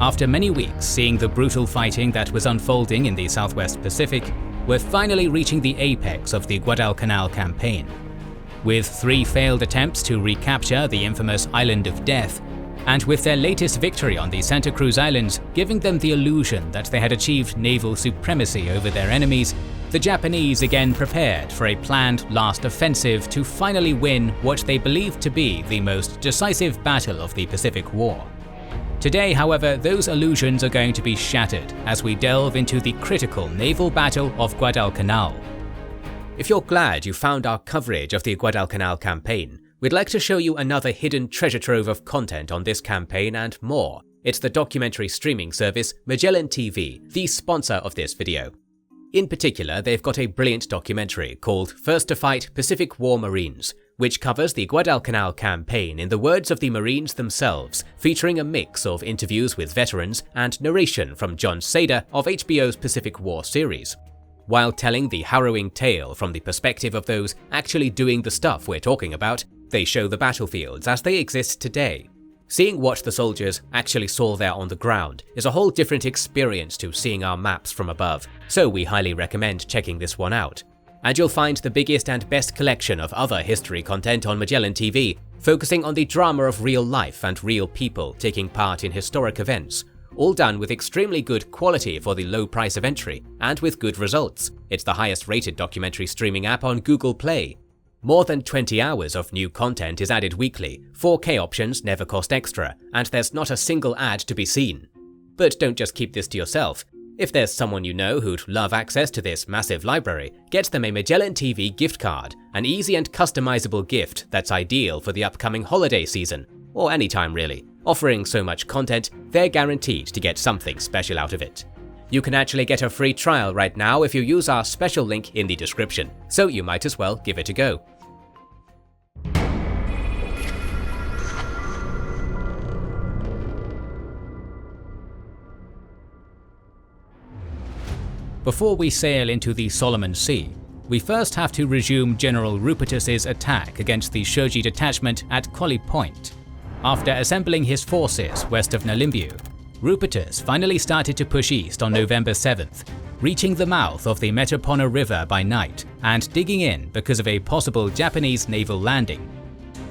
after many weeks seeing the brutal fighting that was unfolding in the Southwest Pacific, were finally reaching the apex of the Guadalcanal Campaign. With 3 failed attempts to recapture the infamous Island of Death, and with their latest victory on the Santa Cruz Islands giving them the illusion that they had achieved naval supremacy over their enemies, the Japanese again prepared for a planned last offensive to finally win what they believed to be the most decisive battle of the Pacific War. Today, however, those illusions are going to be shattered as we delve into the critical Naval Battle of Guadalcanal. If you're glad you found our coverage of the Guadalcanal Campaign, we'd like to show you another hidden treasure trove of content on this campaign and more. It's the documentary streaming service Magellan TV, the sponsor of this video. In particular, they've got a brilliant documentary called First to Fight Pacific War Marines, which covers the Guadalcanal Campaign in the words of the Marines themselves, featuring a mix of interviews with veterans and narration from John Sader of HBO's Pacific War series. While telling the harrowing tale from the perspective of those actually doing the stuff we're talking about, they show the battlefields as they exist today. Seeing what the soldiers actually saw there on the ground is a whole different experience to seeing our maps from above, so we highly recommend checking this one out. And you'll find the biggest and best collection of other history content on Magellan TV, focusing on the drama of real life and real people taking part in historic events, all done with extremely good quality for the low price of entry, and with good results. It's the highest rated documentary streaming app on Google Play. More than 20 hours of new content is added weekly, 4K options never cost extra, and there's not a single ad to be seen. But don't just keep this to yourself. If there's someone you know who'd love access to this massive library, get them a Magellan TV gift card, an easy and customizable gift that's ideal for the upcoming holiday season, or anytime really. Offering so much content, they're guaranteed to get something special out of it. You can actually get a free trial right now if you use our special link in the description, so you might as well give it a go. Before we sail into the Solomon Sea, we first have to resume General Rupertus's attack against the Shoji detachment at Collie Point. After assembling his forces west of Nalimbu, Rupertus finally started to push east on November 7th, reaching the mouth of the Metapona River by night and digging in because of a possible Japanese naval landing.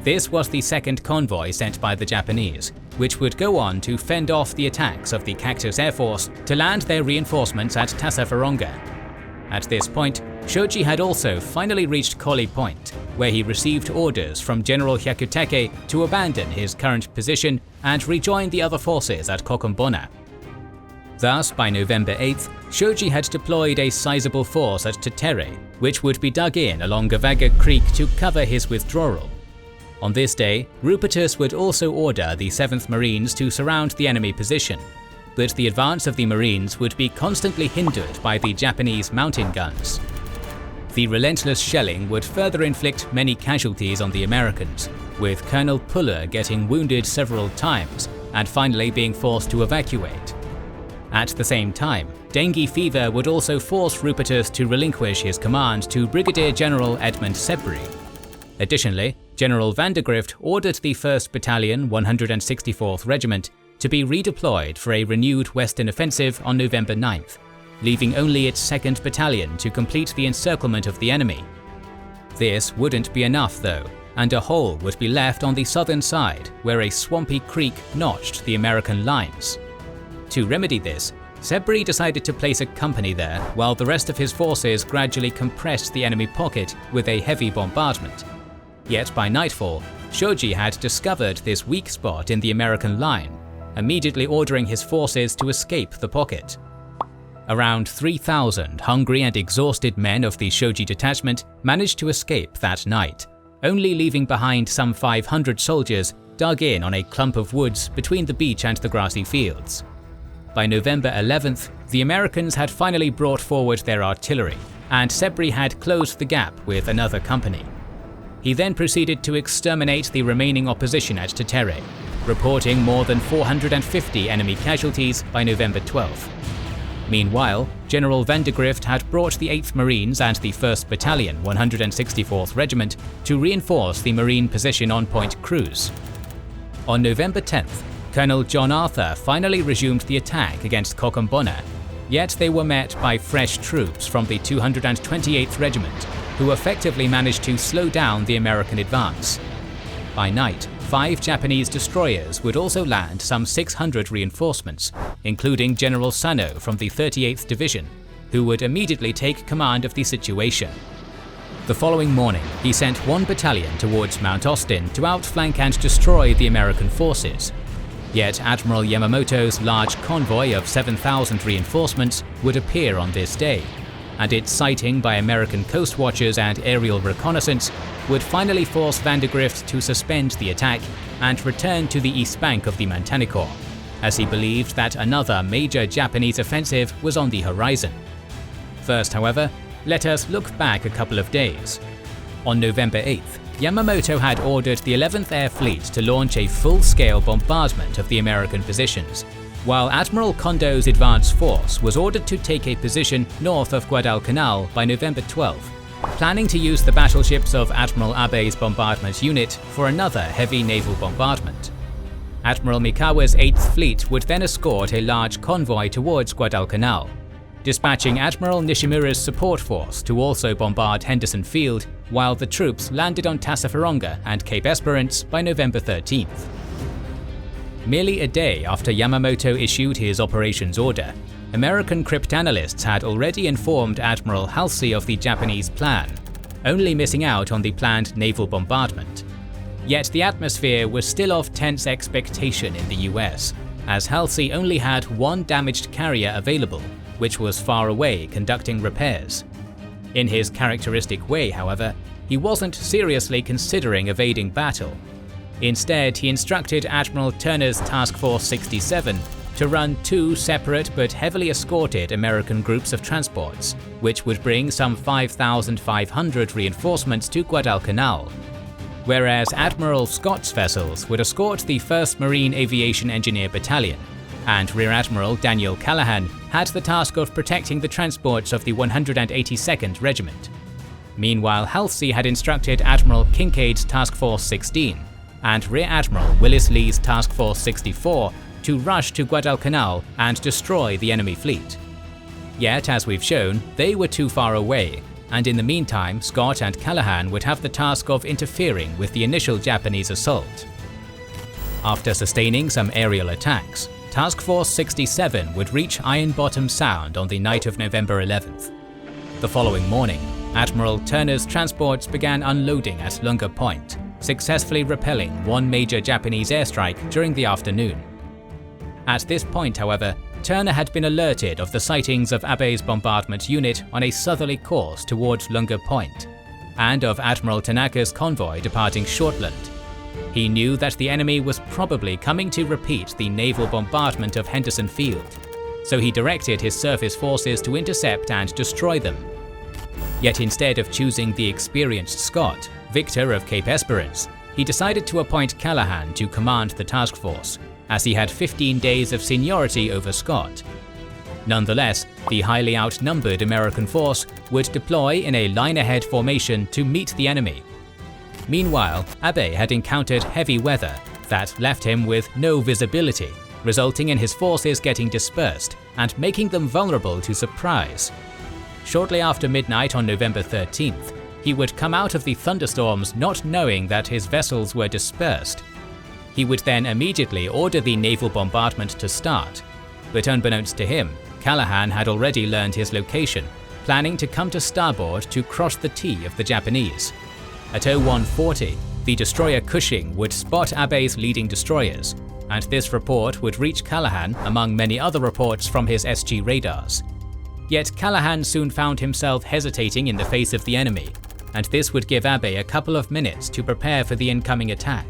This was the second convoy sent by the Japanese, which would go on to fend off the attacks of the Cactus Air Force to land their reinforcements at Tassafaronga. At this point, Shoji had also finally reached Collie Point, where he received orders from General Hyakutake to abandon his current position and rejoin the other forces at Kokumbona. Thus, by November 8th, Shoji had deployed a sizable force at Tetere, which would be dug in along Gavaga Creek to cover his withdrawal. On this day, Rupertus would also order the 7th Marines to surround the enemy position, but the advance of the Marines would be constantly hindered by the Japanese mountain guns. The relentless shelling would further inflict many casualties on the Americans, with Colonel Puller getting wounded several times and finally being forced to evacuate. At the same time, dengue fever would also force Rupertus to relinquish his command to Brigadier General Edmund Sebri. Additionally, General Vandergrift ordered the 1st Battalion 164th Regiment to be redeployed for a renewed western offensive on November 9th, leaving only its 2nd Battalion to complete the encirclement of the enemy. This wouldn't be enough though, and a hole would be left on the southern side where a swampy creek notched the American lines. To remedy this, Sebri decided to place a company there while the rest of his forces gradually compressed the enemy pocket with a heavy bombardment. Yet by nightfall, Shoji had discovered this weak spot in the American line, immediately ordering his forces to escape the pocket. Around 3,000 hungry and exhausted men of the Shoji detachment managed to escape that night, only leaving behind some 500 soldiers dug in on a clump of woods between the beach and the grassy fields. By November 11th, the Americans had finally brought forward their artillery, and Sebri had closed the gap with another company. He then proceeded to exterminate the remaining opposition at Tetere, reporting more than 450 enemy casualties by November 12th. Meanwhile, General Vandergrift had brought the 8th Marines and the 1st Battalion 164th Regiment to reinforce the Marine position on Point Cruz. On November 10th, Colonel John Arthur finally resumed the attack against Kokombona, yet they were met by fresh troops from the 228th Regiment, who effectively managed to slow down the American advance. By night, 5 Japanese destroyers would also land some 600 reinforcements, including General Sano from the 38th Division, who would immediately take command of the situation. The following morning, he sent 1 battalion towards Mount Austin to outflank and destroy the American forces. Yet Admiral Yamamoto's large convoy of 7,000 reinforcements would appear on this day, and its sighting by American coast watchers and aerial reconnaissance would finally force Vandegrift to suspend the attack and return to the east bank of the Manticore, as he believed that another major Japanese offensive was on the horizon. First, however, let us look back a couple of days. On November 8th, Yamamoto had ordered the 11th Air Fleet to launch a full-scale bombardment of the American positions, while Admiral Kondo's advance force was ordered to take a position north of Guadalcanal by November 12th, planning to use the battleships of Admiral Abe's bombardment unit for another heavy naval bombardment. Admiral Mikawa's 8th Fleet would then escort a large convoy towards Guadalcanal, dispatching Admiral Nishimura's support force to also bombard Henderson Field, while the troops landed on Tassafaronga and Cape Esperance by November 13th. Merely a day after Yamamoto issued his operations order, American cryptanalysts had already informed Admiral Halsey of the Japanese plan, only missing out on the planned naval bombardment. Yet the atmosphere was still of tense expectation in the US, as Halsey only had 1 damaged carrier available, which was far away conducting repairs. In his characteristic way, however, he wasn't seriously considering evading battle. Instead, he instructed Admiral Turner's Task Force 67 to run 2 separate but heavily escorted American groups of transports, which would bring some 5,500 reinforcements to Guadalcanal, whereas Admiral Scott's vessels would escort the 1st Marine Aviation Engineer Battalion, and Rear Admiral Daniel Callahan had the task of protecting the transports of the 182nd Regiment. Meanwhile, Halsey had instructed Admiral Kincaid's Task Force 16 and Rear Admiral Willis Lee's Task Force 64 to rush to Guadalcanal and destroy the enemy fleet. Yet, as we've shown, they were too far away, and in the meantime, Scott and Callahan would have the task of interfering with the initial Japanese assault. After sustaining some aerial attacks, Task Force 67 would reach Iron Bottom Sound on the night of November 11th. The following morning, Admiral Turner's transports began unloading at Lunga Point, successfully repelling 1 major Japanese airstrike during the afternoon. At this point, however, Turner had been alerted of the sightings of Abe's bombardment unit on a southerly course towards Lunga Point, and of Admiral Tanaka's convoy departing Shortland. He knew that the enemy was probably coming to repeat the naval bombardment of Henderson Field, so he directed his surface forces to intercept and destroy them. Yet instead of choosing the experienced Scott, victor of Cape Esperance, he decided to appoint Callahan to command the task force, as he had 15 days of seniority over Scott. Nonetheless, the highly outnumbered American force would deploy in a line-ahead formation to meet the enemy. Meanwhile, Abe had encountered heavy weather that left him with no visibility, resulting in his forces getting dispersed and making them vulnerable to surprise. Shortly after midnight on November 13th, he would come out of the thunderstorms not knowing that his vessels were dispersed. He would then immediately order the naval bombardment to start, but unbeknownst to him, Callahan had already learned his location, planning to come to starboard to cross the T of the Japanese. At 0140, the destroyer Cushing would spot Abe's leading destroyers, and this report would reach Callahan among many other reports from his SG radars. Yet Callahan soon found himself hesitating in the face of the enemy, and this would give Abe a couple of minutes to prepare for the incoming attack.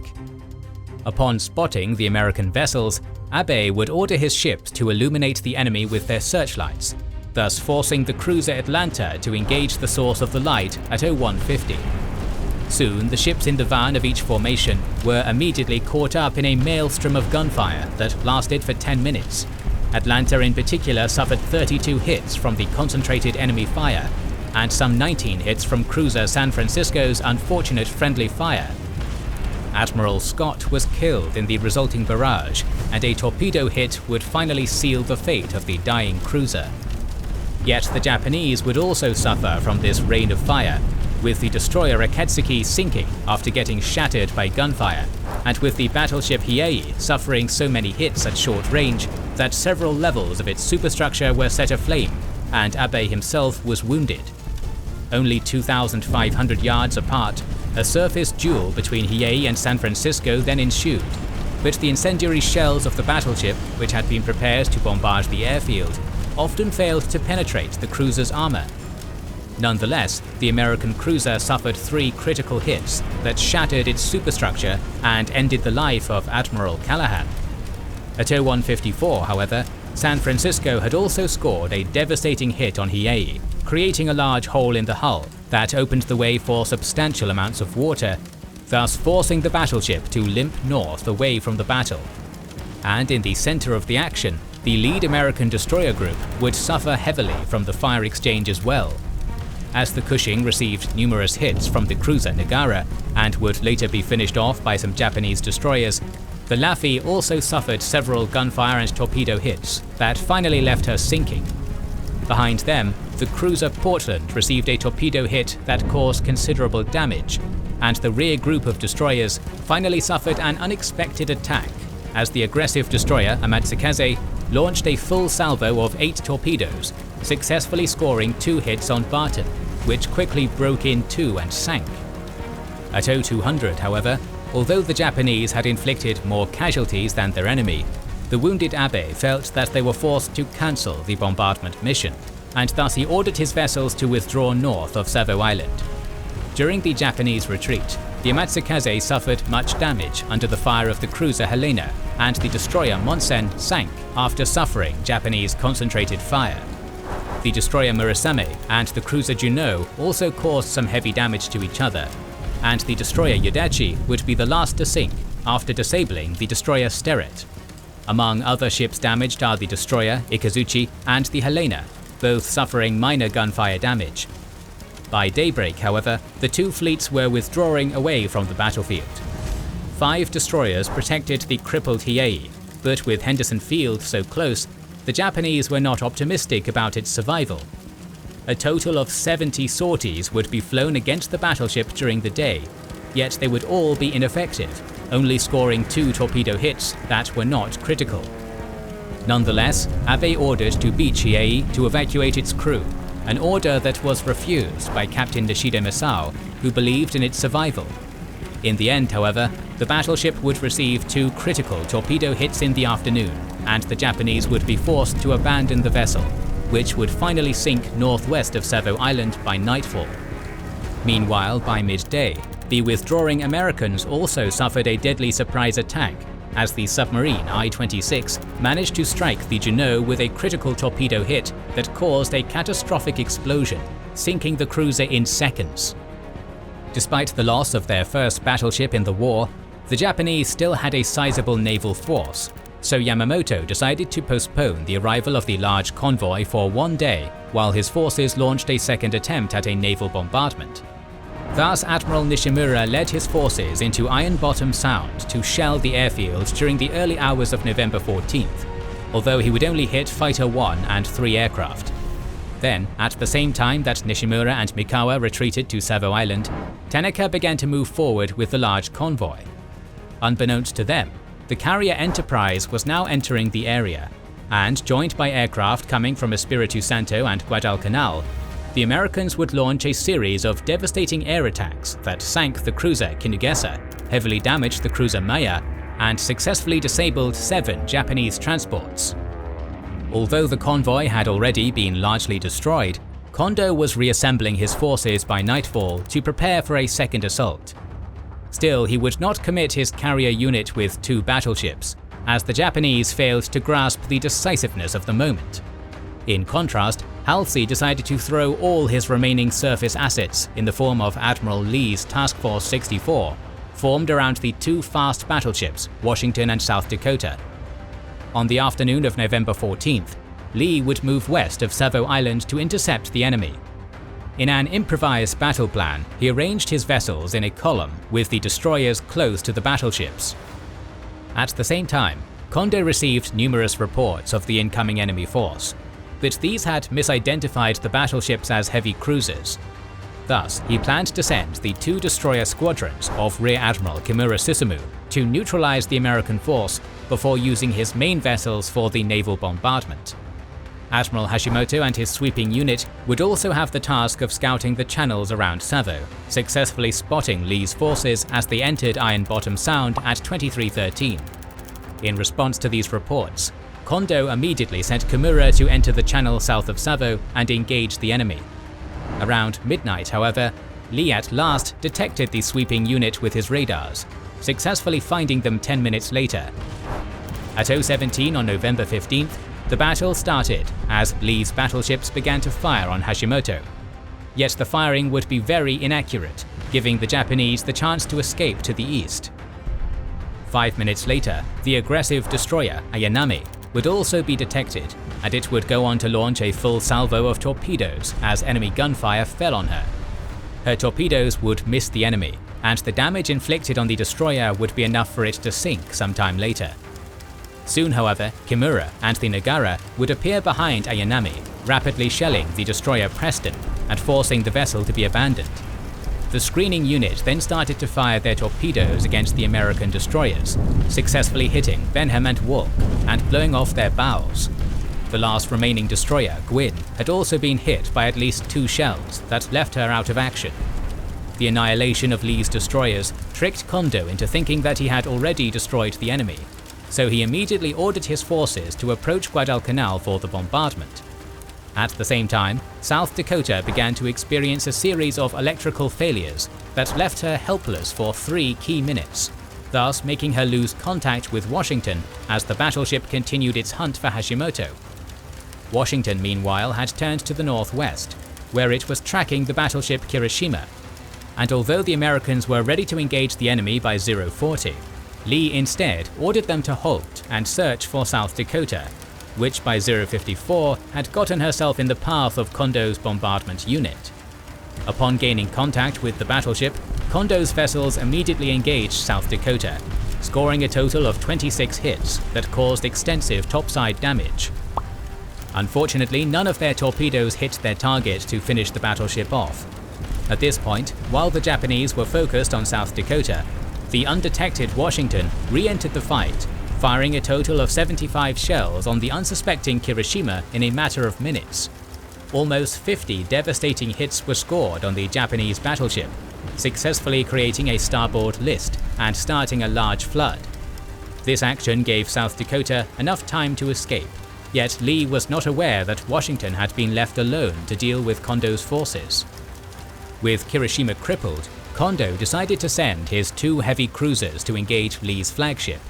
Upon spotting the American vessels, Abe would order his ships to illuminate the enemy with their searchlights, thus forcing the cruiser Atlanta to engage the source of the light at 0150. Soon, the ships in the van of each formation were immediately caught up in a maelstrom of gunfire that lasted for 10 minutes. Atlanta in particular suffered 32 hits from the concentrated enemy fire, and some 19 hits from cruiser San Francisco's unfortunate friendly fire. Admiral Scott was killed in the resulting barrage, and a torpedo hit would finally seal the fate of the dying cruiser. Yet the Japanese would also suffer from this rain of fire, with the destroyer Akatsuki sinking after getting shattered by gunfire, and with the battleship Hiei suffering so many hits at short range that several levels of its superstructure were set aflame, and Abe himself was wounded. Only 2,500 yards apart, a surface duel between Hiei and San Francisco then ensued, but the incendiary shells of the battleship, which had been prepared to bombard the airfield, often failed to penetrate the cruiser's armor. Nonetheless, the American cruiser suffered 3 critical hits that shattered its superstructure and ended the life of Admiral Callahan. At 0154, however, San Francisco had also scored a devastating hit on Hiei, creating a large hole in the hull that opened the way for substantial amounts of water, thus forcing the battleship to limp north away from the battle. And in the center of the action, the lead American destroyer group would suffer heavily from the fire exchange as well. As the Cushing received numerous hits from the cruiser Nagara and would later be finished off by some Japanese destroyers, the Laffey also suffered several gunfire and torpedo hits that finally left her sinking. Behind them, the cruiser Portland received a torpedo hit that caused considerable damage, and the rear group of destroyers finally suffered an unexpected attack as the aggressive destroyer Amatsukaze launched a full salvo of 8 torpedoes, successfully scoring 2 hits on Barton, which quickly broke in 2 and sank. At 0200, however, although the Japanese had inflicted more casualties than their enemy, the wounded Abe felt that they were forced to cancel the bombardment mission, and thus he ordered his vessels to withdraw north of Savo Island. During the Japanese retreat, the Amatsukaze suffered much damage under the fire of the cruiser Helena, and the destroyer Monsen sank after suffering Japanese concentrated fire. The destroyer Murasame and the cruiser Juno also caused some heavy damage to each other, and the destroyer Yodachi would be the last to sink after disabling the destroyer Sterret. Among other ships damaged are the destroyer Ikazuchi and the Helena, both suffering minor gunfire damage. By daybreak, however, the 2 fleets were withdrawing away from the battlefield. 5 destroyers protected the crippled Hiei, but with Henderson Field so close, the Japanese were not optimistic about its survival. A total of 70 sorties would be flown against the battleship during the day, yet they would all be ineffective, only scoring 2 torpedo hits that were not critical. Nonetheless, Abe ordered to beach Hiei to evacuate its crew, an order that was refused by Captain Nishida Misao, who believed in its survival. In the end, however, the battleship would receive 2 critical torpedo hits in the afternoon, and the Japanese would be forced to abandon the vessel, which would finally sink northwest of Savo Island by nightfall. Meanwhile, by midday, the withdrawing Americans also suffered a deadly surprise attack, as the submarine I-26 managed to strike the Juno with a critical torpedo hit that caused a catastrophic explosion, sinking the cruiser in seconds. Despite the loss of their first battleship in the war, the Japanese still had a sizable naval force, so Yamamoto decided to postpone the arrival of the large convoy for 1 day while his forces launched a second attempt at a naval bombardment. Thus, Admiral Nishimura led his forces into Iron Bottom Sound to shell the airfield during the early hours of November 14th, although he would only hit Fighter 1 and 3 aircraft. Then, at the same time that Nishimura and Mikawa retreated to Savo Island, Tanaka began to move forward with the large convoy. Unbeknownst to them, the carrier Enterprise was now entering the area, and joined by aircraft coming from Espiritu Santo and Guadalcanal, the Americans would launch a series of devastating air attacks that sank the cruiser Kinugasa, heavily damaged the cruiser Maya, and successfully disabled 7 Japanese transports. Although the convoy had already been largely destroyed, Kondo was reassembling his forces by nightfall to prepare for a second assault. Still, he would not commit his carrier unit with 2 battleships, as the Japanese failed to grasp the decisiveness of the moment. In contrast, Halsey decided to throw all his remaining surface assets in the form of Admiral Lee's Task Force 64, formed around the 2 fast battleships, Washington and South Dakota. On the afternoon of November 14th, Lee would move west of Savo Island to intercept the enemy. In an improvised battle plan, he arranged his vessels in a column with the destroyers close to the battleships. At the same time, Kondo received numerous reports of the incoming enemy force, but these had misidentified the battleships as heavy cruisers. Thus, he planned to send the 2 destroyer squadrons of Rear Admiral Kimura Susumu to neutralize the American force before using his main vessels for the naval bombardment. Admiral Hashimoto and his sweeping unit would also have the task of scouting the channels around Savo, successfully spotting Lee's forces as they entered Iron Bottom Sound at 23:13. In response to these reports, Kondo immediately sent Kimura to enter the channel south of Savo and engage the enemy. Around midnight, however, Lee at last detected the sweeping unit with his radars, successfully finding them 10 minutes later. At 0:17 on November 15th, the battle started as Lee's battleships began to fire on Hashimoto. Yet the firing would be very inaccurate, giving the Japanese the chance to escape to the east. 5 minutes later, the aggressive destroyer Ayanami would also be detected, and it would go on to launch a full salvo of torpedoes as enemy gunfire fell on her. Her torpedoes would miss the enemy, and the damage inflicted on the destroyer would be enough for it to sink sometime later. Soon, however, Kimura and the Nagara would appear behind Ayanami, rapidly shelling the destroyer Preston and forcing the vessel to be abandoned. The screening unit then started to fire their torpedoes against the American destroyers, successfully hitting Benham and Wolk and blowing off their bows. The last remaining destroyer, Gwyn, had also been hit by at least 2 shells that left her out of action. The annihilation of Lee's destroyers tricked Kondo into thinking that he had already destroyed the enemy, so he immediately ordered his forces to approach Guadalcanal for the bombardment. At the same time, South Dakota began to experience a series of electrical failures that left her helpless for 3 key minutes, thus making her lose contact with Washington as the battleship continued its hunt for Hashimoto. Washington, meanwhile, had turned to the northwest, where it was tracking the battleship Kirishima, and although the Americans were ready to engage the enemy by 0:40, Lee instead ordered them to halt and search for South Dakota, which by 0:54 had gotten herself in the path of Kondo's bombardment unit. Upon gaining contact with the battleship, Kondo's vessels immediately engaged South Dakota, scoring a total of 26 hits that caused extensive topside damage. Unfortunately, none of their torpedoes hit their target to finish the battleship off. At this point, while the Japanese were focused on South Dakota, the undetected Washington re-entered the fight, firing a total of 75 shells on the unsuspecting Kirishima in a matter of minutes. Almost 50 devastating hits were scored on the Japanese battleship, successfully creating a starboard list and starting a large flood. This action gave South Dakota enough time to escape, yet Lee was not aware that Washington had been left alone to deal with Kondo's forces. With Kirishima crippled, Kondo decided to send his 2 heavy cruisers to engage Lee's flagship,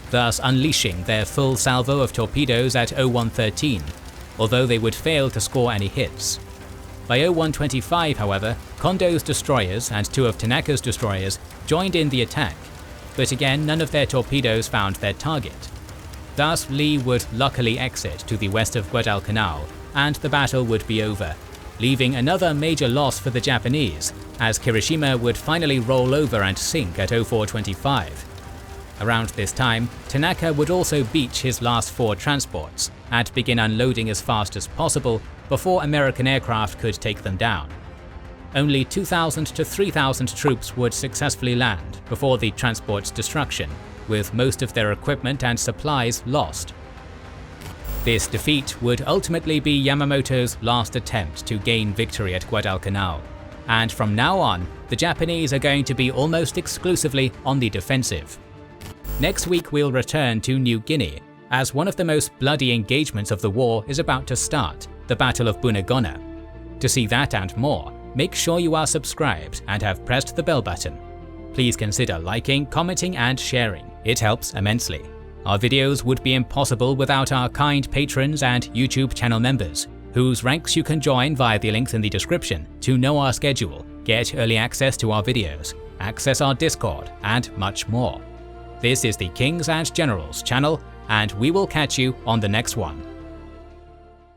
thus unleashing their full salvo of torpedoes at 01:13, although they would fail to score any hits. By 01:25, however, Kondo's destroyers and 2 of Tanaka's destroyers joined in the attack, but again none of their torpedoes found their target. Thus Lee would luckily exit to the west of Guadalcanal, and the battle would be over, leaving another major loss for the Japanese, as Kirishima would finally roll over and sink at 04:25. Around this time, Tanaka would also beach his last 4 transports and begin unloading as fast as possible before American aircraft could take them down. Only 2,000 to 3,000 troops would successfully land before the transport's destruction, with most of their equipment and supplies lost. This defeat would ultimately be Yamamoto's last attempt to gain victory at Guadalcanal, and from now on, the Japanese are going to be almost exclusively on the defensive. Next week we'll return to New Guinea, as one of the most bloody engagements of the war is about to start, the Battle of Bunagona. To see that and more, make sure you are subscribed and have pressed the bell button. Please consider liking, commenting and sharing, it helps immensely. Our videos would be impossible without our kind patrons and YouTube channel members, whose ranks you can join via the links in the description to know our schedule, get early access to our videos, access our Discord, and much more. This is the Kings and Generals channel, and we will catch you on the next one.